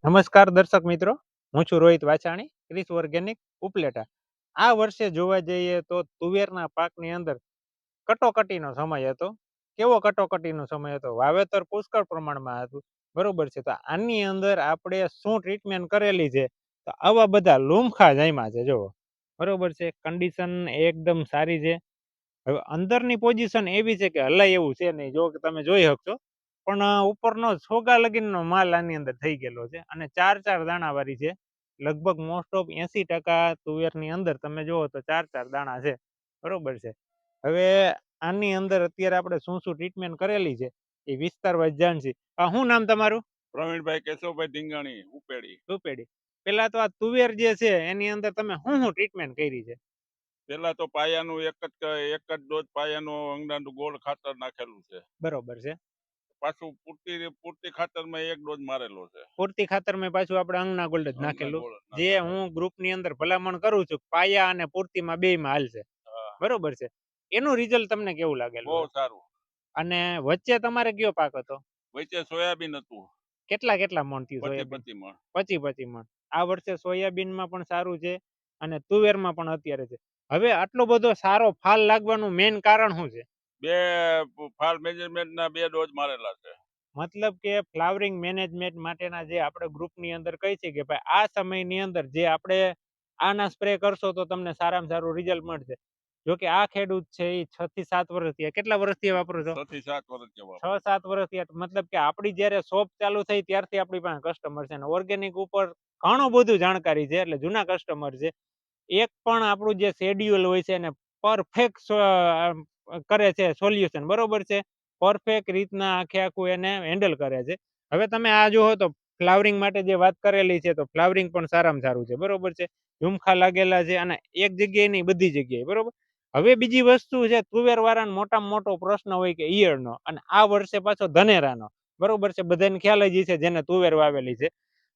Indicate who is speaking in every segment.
Speaker 1: નમસ્કાર દર્શક મિત્રો, હું છું રોહિત વાછાણી, ક્રિસ ઓર્ગેનિક ઉપલેટા. આ વર્ષે જોવા જઈએ તો તુવેરના પાકની અંદર કટોકટીનો સમય હતો. કેવો કટોકટીનો સમય હતો? વાવેતર પુષ્કળ પ્રમાણમાં હતું, બરોબર છે. તો આની અંદર આપણે શું ટ્રીટમેન્ટ કરેલી છે? તો આવા બધા લૂમખા જામ્યા છે, જુઓ, બરોબર છે. કન્ડિશન એકદમ સારી છે. હવે અંદરની પોઝિશન એવી છે કે હલાય એવું છે નહીં, જો કે તમે જોઈ શકશો. પણ ઉપરનો છોગા લગીનનો માલ આની અંદર થઈ ગયેલો છે અને ચાર દાણા વાળી છે. લગભગ મોસ્ટ ઓફ 80% તુવેરની અંદર તમે જુઓ તો ચાર દાણા છે, બરોબર છે. હવે આની અંદર અત્યારે આપણે શું શું ટ્રીટમેન્ટ કરેલી છે એ વિસ્તારવાઇઝ જાણશી. શું નામ તમારું?
Speaker 2: પ્રવીણભાઈ કેશવભાઈ ધીંગાણી,
Speaker 1: ઉપેડી. પેલા તો આ તુવેર જે છે એની અંદર તમે શું ટ્રીટમેન્ટ કરી છે?
Speaker 2: પેલા તો પાયાનું એક જ ડોઝ પાયાનું અંગડાનું ગોળ ખાતર નાખેલું છે,
Speaker 1: બરોબર છે.
Speaker 2: પાછું પૂરતી ખાતરમાં એક ડોઝ મારેલો છે.
Speaker 1: પૂરતી ખાતરમાં પાછું આપણે અંગના ગોલ્ડ જ નાખેલું, જે હું ગ્રુપની અંદર ભલામણ કરું છું. પાયા અને પૂરતીમાં બેયમાં હાલશે, બરોબર છે. એનું રિઝલ્ટ તમને કેવું લાગેલું?
Speaker 2: બહુ સારું.
Speaker 1: અને વચ્ચે તમારે કયો પાક હતો?
Speaker 2: વચ્ચે સોયાબીન હતું.
Speaker 1: કેટલા મણ થયું સોયાબીન? 25 મણ. આ વર્ષે સોયાબીનમાં પણ સારું છે અને તુવેરમાં પણ અત્યારે છે. હવે આટલો બધો સારો ફાલ લાગવાનું મેઇન કારણ શું છે?
Speaker 2: બે ફાલ મેનેજમેન્ટના 2 ડોઝ મારેલા છે.
Speaker 1: મતલબ કે ફ્લાવરિંગ મેનેજમેન્ટ માટેના જે આપણે ગ્રુપની અંદર કહી છે કે ભાઈ આ સમયની અંદર જે આપણે આના સ્પ્રે કરશો તો તમને સારામાં સારું રિઝલ્ટ મળશે. જો કે આ ખેડૂત છે એ 6 થી 7 વર્ષથી, કેટલા વર્ષથી વાપરો છો?
Speaker 2: 6 થી 7 વર્ષથી.
Speaker 1: 6-7 વર્ષથી. મતલબ કે આપણી જ્યારે શોપ ચાલુ થઈ ત્યારથી આપણી પાસે કસ્ટમર છે અને ઓર્ગેનિક ઉપર ઘણું બધું જાણકારી છે, એટલે જૂના કસ્ટમર છે. એક પણ આપણું જે શેડ્યુલ હોય છે એને પરફેક્ટ કરે છે સોલ્યુશન, બરોબર છે. પરફેક્ટ રીતના આખું એને હેન્ડલ કરે છે. હવે તમે આ જુઓ તો ફ્લાવરિંગ માટે જે વાત કરેલી છે તો ફ્લાવરિંગ પણ સારામાં સારું છે, બરોબર છે. ઝુમખા લાગેલા છે અને એક જગ્યાએ નહીં, બધી જગ્યાએ, બરોબર. હવે બીજી વસ્તુ છે, તુવેર વાળાનો મોટામાં મોટો પ્રશ્ન હોય કે ઈયળનો, અને આ વર્ષે પાછો ધનેરાનો, બરોબર છે. બધાને ખ્યાલ જ છે જેને તુવેર વાવેલી છે.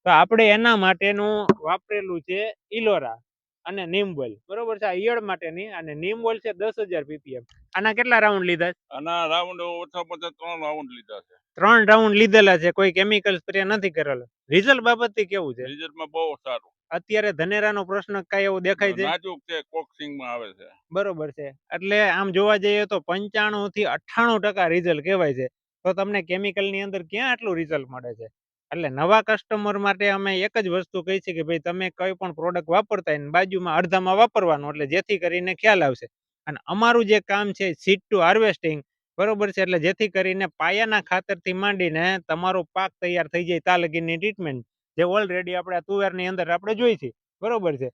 Speaker 1: તો આપણે એના માટેનું વાપરેલું છે ઇલોરા અને નીમબોલ, બરોબર છે. આ ઈયળ માટેની, અને નીમબોલ છે 10,000 ppm. આના કેટલા રાઉન્ડ લીધા?
Speaker 2: આના રાઉન્ડ ઓછામાં ઓછા 3 રાઉન્ડ લીધા છે.
Speaker 1: 3 રાઉન્ડ લીધેલા છે, કોઈ કેમિકલ સ્પ્રે નથી કરેલો. રિઝલ્ટ બાબતથી કેવું છે?
Speaker 2: રિઝલ્ટમાં બહુ સારું.
Speaker 1: અત્યારે ધનેરાનો પ્રશ્ન કઈ એવો દેખાય છે?
Speaker 2: નાજુક છે, કોક્સિંગમાં આવે છે,
Speaker 1: બરોબર છે. એટલે આમ જોવા જઈએ તો 95 થી 98% રિઝલ્ટ કહેવાય છે. તો તમને કેમિકલની અંદર ક્યાં આટલું રિઝલ્ટ મળે છે? એટલે નવા કસ્ટમર માટે અમે એક જ વસ્તુ કહી છે કે ભાઈ તમે કઈ પણ પ્રોડક્ટ વાપરતા હોય બાજુમાં અડધામાં વાપરવાનું, એટલે જેથી કરીને ખ્યાલ આવશે. અને અમારું જે કામ છે સીડ ટુ હાર્વેસ્ટિંગ, બરોબર છે. એટલે જેથી કરીને પાયાના ખાતરથી માંડીને તમારો પાક તૈયાર થઈ જાય ત્યાં લગીની ટ્રીટમેન્ટ જે ઓલરેડી આપણે તુવેરની અંદર આપણે જોઈ છે, બરોબર છે.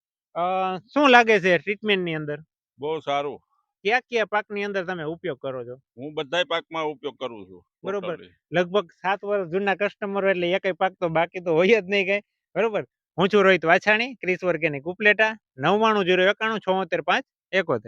Speaker 1: શું લાગે છે ટ્રીટમેન્ટની અંદર?
Speaker 2: બહુ સારું.
Speaker 1: કયા પાકની અંદર તમે ઉપયોગ કરો છો?
Speaker 2: હું બધાય પાકમાં ઉપયોગ કરું છું,
Speaker 1: બરોબર. લગભગ 7 વર્ષ જૂના કસ્ટમર એટલે એકય પાક તો બાકી તો હોય જ નહીં કઈ, બરોબર. હું છું રોહિત વાછાણી, ક્રિસ ઓર્ગેનિક ઉપલેટા. 99 091 76 5 71.